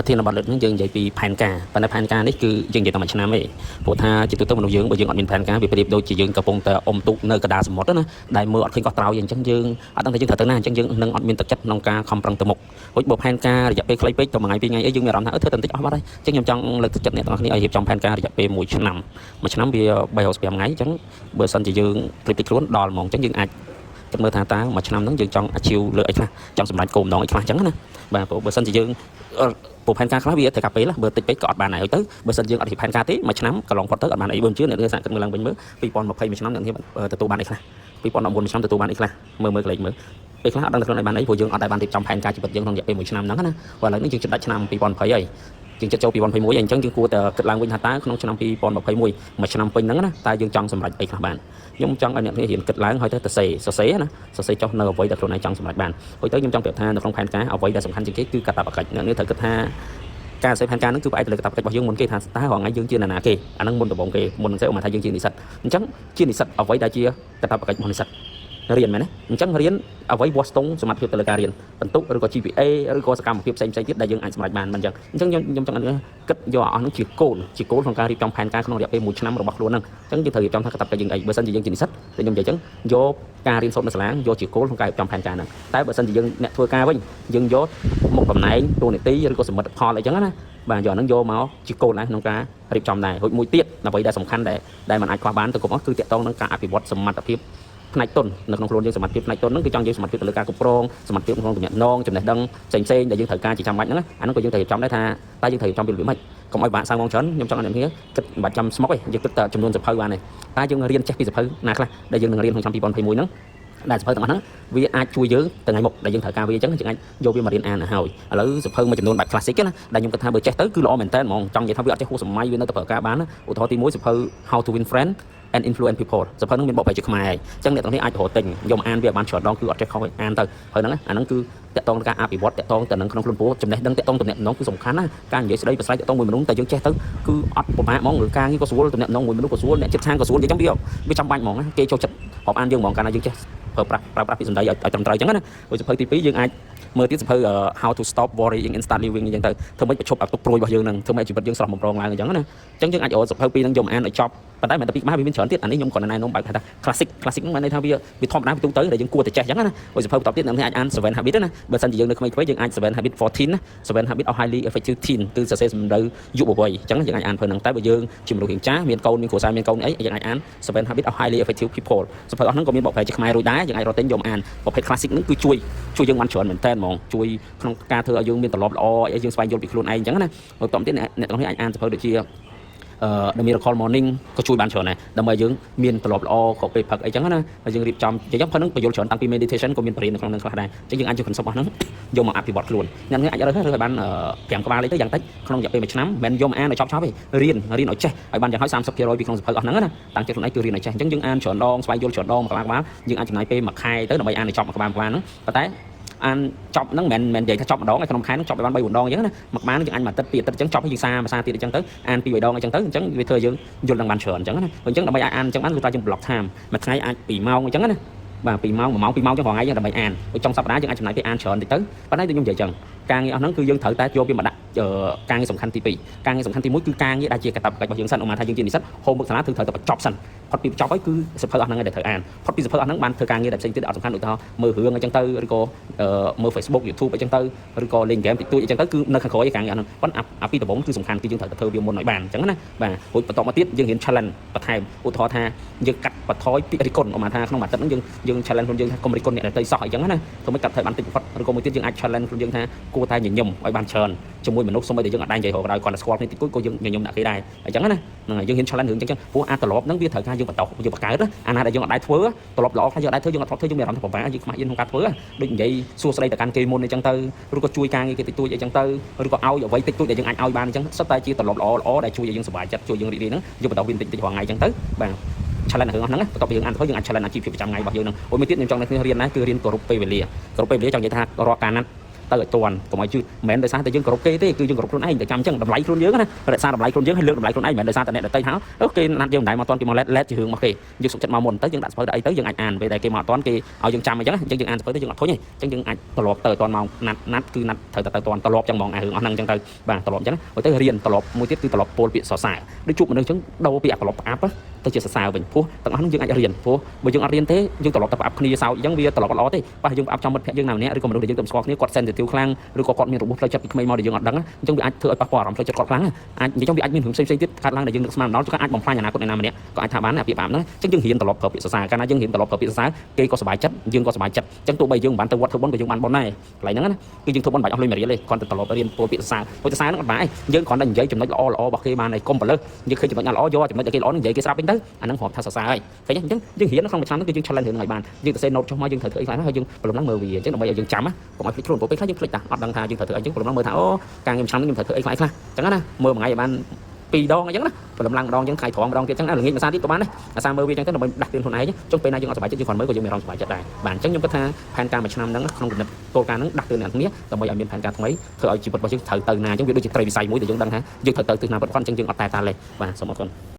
ប្រធានបទលើកនេះយើងនិយាយពីផែនការប៉ុន្តែផែនការនេះគឺយើងនិយាយតែមួយឆ្នាំទេព្រោះថាជាទូទៅមនុស្សយើងបើយើងអត់មានផែនការវាប្រៀបដូចជាយើងកំពុងតែអុំទូកនៅកណ្ដាលសមុទ្រណាដែលមើលអត់ឃើញកោះត្រោយអញ្ចឹងយើងអត់ដឹងថាយើងត្រូវទៅណាអញ្ចឹងយើងនឹងអត់មានទឹកចិត្តក្នុងការខំប្រឹងទៅមុខរួចបើផែនការរយៈពេលខ្លីពេកទៅមួយថ្ងៃពីរថ្ងៃអីយើងមានអារម្មណ៍ថាធ្វើតែបន្តិចអស់បាត់ហើយអញ្ចឹងខ្ញុំចង់លើកទឹកចិត្តអ្នកទាំងអស់គ្នាឲ្យរៀបចំផែនការរយៈពេល1ឆ្នាំមួយឆ្នាំវា365ថ្ងៃអញ្ចឹងបើសិនជាយើងព្រៀបតិចខ្លួនដល់ហ្មងអញ្ចឹងយើងអាចគិតមើលថាតើមួយឆ្នាំហ្នឹងយើងចង់ achieve លើអីខ្លះចង់សម្រេចគោលបំណងអីខ្លះអញ្ចឹងណាបាទបើសិនជាយើងព្រោះផែនការខ្លះវាត្រូវការពេលបើតិចពេកក៏អត់បានហើយទៅបើសិនយើងអត់រៀបផែនការទេមួយឆ្នាំកន្លងផុតទៅអត់បានអីបើមិនជឿអ្នកនរសាគិតមើលឡើងវិញមើល2020មួយឆ្នាំអ្នកនរទទួលបានអីខ្លះ2019មួយឆ្នាំទទួលបានអីខ្លះមើលកលេចមើលពេលខ្លះអត់ដឹងខ្លួនឯងបានអីព្រោះយើងអត់ដែលបានរៀបចំផែនការជីវិតយើងក្នុងរយៈពេល1ឆ្នាំហ្នឹងណាព្រោះឥឡូវនេះយើងជិតដល់ឆ្នាំ2020ហើយយើងចិត្តចូល2021អញ្ចឹងយើងគួរតែគិតឡើងវិញថាតើក្នុងឆ្នាំ2021មួយឆ្នាំពេញហ្នឹងណាតើយើងចង់សម្រេចអីខ្លះបានខ្ញុំចង់ឲ្យអ្នកនេះរៀនគិតឡើងហើយទៅសរសេរណាសរសេរចុះនៅអ្វីដែលខ្លួនឯងចង់សម្រេចបានហើយទៅខ្ញុំចង់ប្រាប់ថានៅក្នុងផែនការអ្វីដែលសំខាន់ជាងគេគឺកាតព្វកិច្ចអ្នកនេះត្រូវគិតថាការសេផែនការហ្នឹងគឺផ្អែកទៅលើកាតព្វកិច្ចរបស់យើងមុនគេថាតើរងថ្ងៃយើងជានរណាគេអាហ្នឹងមុនដំបូងគេមុននឹងសេអូមកថាយើងជានិស្សិតអញ្ចឹងជានិស្សិតអ្វីដែលជាកាតព្វកិច្ចរបស់និស្សិតរៀនមែនទេអញ្ចឹងរៀនអ្វីវាស់ស្ទង់សមត្ថភាពទៅលើការរៀនបន្ទុកឬក៏ GPA ឬក៏សកម្មភាពផ្សេងៗទៀតដែលយើងអាចសម្រេចបានមិនអញ្ចឹងខ្ញុំចង់គិតយកអស់នោះជាគោលក្នុងការរៀបចំផែនការក្នុងរយៈពេល1ឆ្នាំរបស់ខ្លួនហ្នឹងអញ្ចឹងយើងត្រូវរៀបចំថាកាតព្វកិច្ចយើងអីបើសិនជាយើងជានិស្សិតតែខ្ញុំនិយាយអញ្ចឹងយកការរៀនសូត្រនៅសាលាយកជាគោលក្នុងការរៀបចំផែនការហ្នឹងតែបើសិនជាយើងអ្នកធ្វើការវិញយើងយកមុខតំណែងតួនាទីឬក៏សមិទ្ធផលអីចឹងណាបាទយកហ្នឹងយកមកជាគោលដែរក្នុងការរៀបចំដែររួចមួយទៀតអ្វីដែលសំខាន់ដែលมันអាចខ្វះបានទៅគ្រប់អស់គឺតាក់ទងនឹងការអភិវឌ្ឍសមត្ថភាពផ្នែកទុននៅក្នុងខ្លួនយើងសមត្ថភាពផ្នែកទុនហ្នឹងគឺចង់យើងសមត្ថភាពទៅលើការគ្រប់គ្រងសមត្ថភាពក្នុងទំនាក់ទំនងចំណេះដឹងផ្សេងដែលយើងត្រូវការជាចាំបាច់ហ្នឹងអាហ្នឹងក៏យើងត្រូវរៀបចំដែរថាតើយើងត្រូវរៀបចំពីរបៀបម៉េចកុំឲ្យបាក់សាំងវងច្រើនខ្ញុំចង់ឲ្យអ្នកគ្នាគិតមិនបាច់ចាំស្មុកទេយើងគិតតែចំនួនសភៅបានទេតើយើងរៀនចេះពីសភៅណាខ្លះដែលយើងនឹងរៀនក្នុងឆ្នាំ2021ហ្នឹងដែលសភៅទាំងអស់ហ្នឹងវាអាចជួយយើងទៅថ្ងៃមុខដែលយើងត្រូវការវាអញ្ចឹងយើងអាចយកវាមករៀនអានទៅហើយឥឡូវសភៅមួយចំនួនបែប classic ណាដែលខ្ញុំគិតថាបើចេះទៅគឺល្អមែនតើហ្មងចង់និយាយថាវាអត់ចេះហួសសម័យវានៅតែប្រើការបានណាឧទាហរណ៍ទី1សភៅ How to Win Friends and Influence People សភៅហ្នឹងមានបកប្រែជាខ្មែរហើយអញ្ចឹងអ្នកទាំងនេះអាចរកទិញយកអានវាបានច្រើនដងគឺអត់ចេះខុសអានទៅហើយហ្នឹងអាហ្នឹងគឺតាក់ទងនឹងការអភិវឌ្ឍតាក់ទងទៅនឹងក្នុងខ្លួនពោះចំណេះដឹងតាក់ទងតំណែងគឺសំខាន់ណាការនិយាយស្ដីប្រស្រ័យតាក់ទងមួយមនុស្សតែយើងចេះទៅគឺអត់ពិបាកហ្មងឬការងារក៏ស្រួលតំណែងមួយមនុស្សក៏ស្រួលអ្នកជិតខាងក៏ស្រួលនិយាយចឹងវាចាំបាច់ហ្មងណាគេចូលចិត្តរាប់អានយើងហ្មងកាលណាយើងចេះប្រើប្រាស់ពាក្យសម្ដីឲ្យត្រឹមត្រូវចឹងណាហើយសភៅទី2យើងអាចមើលទៀតសភៅ How to Stop Worrying and Start Living អញ្ចឹងទៅធ្វើម៉េចបញ្ឈប់អាទុកព្រួយរបស់យើងហ្នឹងធ្វើម៉េចជីវិតយើងស្រស់បំព្រងឡើងអញ្ចឹងណាអញ្ចឹងយើងអាចរកសភៅពីរហ្នឹងយកមកអានឲ្យចប់ប៉ុន្តែមិនតែពីខ្មែរវាមានច្រើនទៀតអានេះខ្ញុំគ្រាន់តែណែនាំបែបថា classic ហ្នឹងមានន័យថាវាធម្មតាពីទូទៅដែលយើងគួរតែចេះអញ្ចឹងណាហើយសភៅបន្តទៀតអ្នកអាចអាន7 habits ណាបើសិនជាយើងនៅក្មេងៗយើងអាច7 habits for teen ណា7 habits of highly effective teen គឺសរសេរសម្ដៅយុវវ័យអញ្ចឹងយើងអាចអានព្រឹងហ្នឹងតែបើយើងជាមនុស្សរាងចាស់មានកូនមានគ្រួសារមានកូនអីយើងអាចអាន7 habits of highly effective people សភៅអស់ហ្នឹងក៏មានបកប្រែជាខ្មែររួចដែរយើងអាចរកទិញយកមកអានប្រភេទ classic ហ្នឹងគឺជួយយើងបានច្រើនមែនតើហ្មងជួយក្នុងការធ្វើឲ្យយើងមានទម្លាប់ល្អឲ្យយើងស្វែងយល់ពីខ្លួនឯងអញ្ចឹងណាហើយបន្តទៀតអ្នកទាំងនេះអាចអានសភៅដូចជា The Miracle Morning ក៏ជួយបានច្រើនដែរដើម្បីយើងមានទម្លាប់ល្អក៏ពេលផឹកអីចឹងណាហើយយើងរៀបចំចឹងហ្នឹងបញ្យល់ច្រើនតាំងពី meditation ក៏មានបរិញ្ញានៅក្នុងហ្នឹងខ្លះដែរអញ្ចឹងយើងអាចយក concept របស់ហ្នឹងយកមកអភិវឌ្ឍខ្លួនអ្នកនេះអាចរើសឲ្យបាន5ក្បាលទេយ៉ាងតិចក្នុងរយៈពេល1ឆ្នាំមិនមែនយកមកអានឲ្យចប់ទេរៀនឲ្យចេះឲ្យបានយ៉ាងហោច 30% ពីក្នុងសភៅអស់ហ្នឹងណាតាំងចិត្តខ្លួនឯងគឺរៀនឲ្យចេះអញ្ចឹងយើងអានច្រើនដងស្វែងយល់ច្រើនដងមួយក្បាលយើងអាចចំណាយពេលមួយខែទៅដើម្បីអានឲ្យចប់មួយក្បាលហ្នឹងប៉ុន្តែអានចប់ហ្នឹងមិនមែននិយាយថាចប់ម្ដងឯក្នុងខែហ្នឹងចប់ឲ្យបាន3 4ដងអញ្ចឹងណាមួយក្បាលយើងអាចមួយអាទិត្យពីរអាទិត្យអញ្ចឹងចប់ហើយយើងសារទៀតអញ្ចឹងទៅអាន2 3ដងអញ្ចឹងទៅអញ្ចឹងវាធ្វើឲ្យយើងយល់ដឹងបានច្រើនអញ្ចឹងណាអញ្ចឹងដើម្បីអានអញ្ចឹងបានគឺថាយើង block time មួយថ្ងៃអាច2ម៉ោងអញ្ចឹងណាបាទ2ម៉ោង1ម៉ោង2ម៉ោងចឹងរាល់ថ្ងៃយើងដើម្បីអានហើយចុងសប្តាហ៍យើងអាចចំណាយពេលអានច្រើនតិចទៅប៉ុន្តែដូចខ្ញុំនិយាយអញ្ចឹងការងារអស់ហ្នឹងគឺយើងត្រូវតែយកវាមកដាក់ការងារសំខាន់ទី2ការងារសំខាន់ទី1គឺការងារដែលជាកាតព្វកិច្ចរបស់យើងសិនឧបមាថាយើងជានិស្សិត homework សាលាគឺត្រូវតែបញ្ចប់សិនផុតពីបញ្ចប់ហើយគឺសភៅអស់ហ្នឹងដែលត្រូវអានផុតពីសភៅអស់ហ្នឹងបានធ្វើការងារដែលផ្សេងទៀតអត់សំខាន់ឧទាហរណ៍មើលរឿងអញ្ចឹងទៅឬក៏មើល Facebook YouTube អញ្ចឹងទៅឬក៏លេង game តិចតួចអញ្ចឹងទៅគឺនៅខាងក្រោយការងារអស់ហ្នឹងប៉ុន្តែអាពីដំបូងគឺសំខាន់គឺយើងត្រូវតែធ្វើវាមុនឲ្យបានអញ្ចឹងណាបាទរួចបន្តមកទៀតយើងរៀន challenge បន្ថែមឧទាហរណ៍ថាយើងកាត់បន្ថយពាក្យរិះគន់ឧបមាថាក្នុងមួយអាទិត្យហ្នឹងយើង challenge ខ្លួនយើងថាកុំរិះគន់អ្នកដទៃសោះអញ្ចឹងណាធ្វើម៉េចកាត់ថយបានតិចបំផុតឬក៏មួយទៀតយើងអាច challenge ខ្លួនយើងថាគួរតែញញឹមឲ្យបានច្រើនជាមួយមនុស្សសូម្បីតែយើងអត់ដែរនិយាយរកក៏ដោយគាត់តែស្គាល់គ្នាតិចតួចក៏យើងញញឹមដាក់គេដែរអញ្ចឹងណាហ្នឹងហើយយើងហ៊ាន challenge រឿងអញ្ចឹងព្រោះអាត្រឡប់ហ្នឹងវាត្រូវការយើងបន្តយើងបង្កើតអាណាដែលយើងអត់ដែរធ្វើត្រឡប់ល្អខ្លះយើងអត់ដែរធ្វើយើងអត់ធ្លាប់ធ្វើយើងមានអារម្មណ៍ថាពិបាកយើងខ្មាស់យើងក្នុងការធ្វើដូចនិយាយសួរស្ដីទៅកាន់គេមុនអញ្ចឹងទៅឬក៏ជួយការងារគេតិចតួចអញ្ចឹងទៅឬក៏ឲ្យអ្វីតិចតួចដែលយើងអាចឲ្យបានអញ្ចឹងសុទ្ធតែជាត្រឡប់ល្អដែលជួយឲ្យយើងសុបាយចិត្តជួយយើងរីករាយហ្នឹងយើងបន្តវាតិចរាល់ថ្ងៃអញ្ចឹងទៅបាទ challenge រឿងហ្នឹងបន្ទាប់ពីយើងអានទៅយើងអាច challenge អាជីពប្រចាំថ្ងៃរបស់យើងហ្នឹងមួយទៀតខ្ញុំចង់ឲ្យគ្នារៀនណាគឺរៀនគោរពពេលវេលាចង់និយាយថារាល់ការណាត់ ទៅឲ្យតាន់កុំឲ្យជឿមិនមែនដោយសារតែយើងគោរពគេទេគឺយើងគោរពខ្លួនឯងតែចាំអញ្ចឹងតម្លៃខ្លួនយើងណារក្សាតម្លៃខ្លួនយើងឲ្យលើកតម្លៃខ្លួនឯងមិនមែនដោយសារតែអ្នកដទៃហៅអូគេណាត់យើងមិនដែរមកតាន់គេមកឡេតជារឿងរបស់គេយើងសុខចិត្តមកមុនទៅយើងដាក់សភៅទៅអីទៅយើងអាចអានពេលដែលគេមកតាន់គេឲ្យយើងចាំអញ្ចឹងយើងអានសភៅទៅយើងអត់ធុញទេអញ្ចឹងយើងអាចត្រឡប់ទៅតាន់មកណាត់គឺណាត់ត្រូវតែទៅតាន់ត្រឡប់ចឹងហ្មងអារឿងអស់ហ្នឹងអញ្ចឹងទៅបាទត្រឡប់អញ្ចឹងទៅរៀនត្រឡប់មួយទៀតគឺត្រឡប់ពោលពាក្យសរសើរដូចជួបមនុស្សអញ្ចឹងដូរពាក្យត្រឡប់ផ្អាប់ទៅជាសរសើរវិញព្រោះទាំងអស់ហ្នឹងយើងអាចរៀនព្រោះបើយើងអត់រៀនទេយើងត្រឡប់ទៅផ្អាប់គ្នាសោចអញ្ចឹងវាត្រឡប់អត់ល្អទេប៉ះយើងផ្អាប់ចំមិត្តភក្តិយើងណាម្នាក់ឬក៏មនុស្សដែលយើងទៅស្គាល់គ្នាគាត់ sensitive ខ្លាំងឬក៏គាត់មានរបួសផ្លូវចិត្តពីក្មេងមកដែលយើងអត់ដឹងអញ្ចឹងវាអាចធ្វើឲ្យប៉ះពាល់អារម្មណ៍ផ្លូវចិត្តគាត់ខ្លាំងអាចនិយាយវាអាចមានរឿងផ្សេងៗទៀតកើតឡើងដែលយើងនឹកស្មានដល់ក៏អាចបំផ្លាញអនាគតអ្នកណាម្នាក់ក៏អាចថាបានអាពាក្យផ្អាប់ហ្នឹងអញ្ចឹងយើងរៀនត្រឡប់ប្រើពាក្យសរសើរកាលណាយើងរៀនត្រឡប់ប្រើពាក្យសរសើរគេក៏សប្បាយចិត្តយើងក៏សប្បាយចិត្តអញ្ចឹងទោះបីយើងមិនបានទៅវត្តធ្វើបុណ្យក៏យើងបានបុណ្យដែរកន្លែងហ្នឹងណាគឺយើងធ្វើបុណ្យបាច់អស់លុយមួយរៀលទេគ្រាន់តែត្រឡប់រៀនពោលពាក្យសរសើរពោលសរសើរហ្នឹងអត់បានយើងគ្រាន់តែនិយាយចំណុចល្អរបស់គេបានហើយកុំប្រលើសយើងឃើញចំណុចល្អយកចំណុចដែលគេល្អនឹងនិយាយគេស្រាប់វិញទៅអាហ្នឹងគ្រាន់ថាសរសើរហើយឃើញអញ្ចឹងយើងរៀនក្នុងមួយឆ្នាំហ្នឹងគឺយើង challenge រឿងហ្នឹងឲ្យបានយើងទៅសេ note ចុះមកយើងត្រូវធ្វើអីខ្លះហើយយើងប្រឡំឡើងមើលវាអញ្ចឹងដើម្បីឲ្យយើងចាំកុំឲ្យភ្លេចខ្លួនព្រោះពេលខ្លះយើងភ្លេចតាអត់ដឹងថាយើងត្រូវធ្វើអីអញ្ចឹងប្រឡំមើលថាអូការងារឆ្នាំនេះខ្ញុំត្រូវធ្វើអីខ្លះអញ្ចឹងណាមើលមួយថ្ងៃឲ្យបាន2 ដងអញ្ចឹងណាប្រឡំឡើងម្ដងអញ្ចឹងថ្ងៃត្រង់ម្ដងទៀតអញ្ចឹងណាល្ងាចមួយសាទៀតក៏បានដែរអាសាមើលវាអញ្ចឹងទៅដើម្បីដាស់តឿនខ្លួនឯងចុងពេលណាយើងអត់សប្បាយចិត្តយើងគ្រាន់មើលក៏យើងមានអារម្មណ៍សប្បាយចិត្តដែរបាទអញ្ចឹងខ្ញុំគិតថាផែនការមួយឆ្នាំហ្នឹងក្នុងគំនិតគោលការណ៍ហ្នឹងដាស់តឿនអ្នកគ្នាដើម្បីឲ្យមានផែនការថ្មីធ្វើឲ្យជីវិតរបស់យើងត្រូវទៅណាអញ្ចឹងវាដូចជាត្រីវិស័យមួយដែលយើងដឹងថាយើងត្រូវទៅទិសណាពិតប្រាកដអញ្ចឹងយើងអត់តែតាល់ទេបាទសូមអរគុណ